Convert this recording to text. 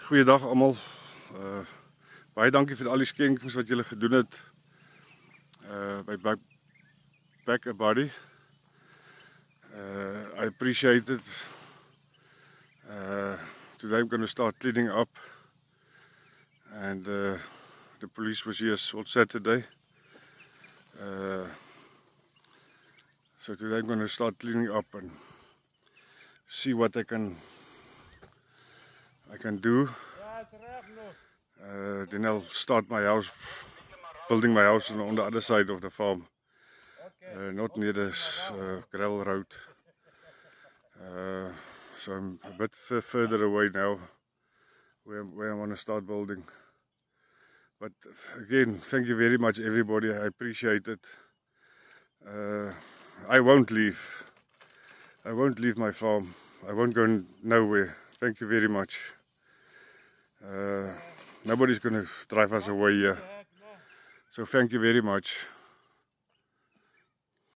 Goeiedag almal. Baie dankie vir al die skenkings wat julle gedoen het by Back a Body. I appreciate it. Today I'm going to start cleaning up, and the police was here on Saturday. So today I'm going to start cleaning up and see what I can do. Then I'll start my house, building my house on the other side of the farm, not near this gravel road. So I'm a bit further away now, where I want to start building. But again, thank you very much, everybody. I appreciate it. I won't leave. I won't leave my farm. I won't go nowhere. Thank you very much. Nobody's going to drive us away here. So thank you very much.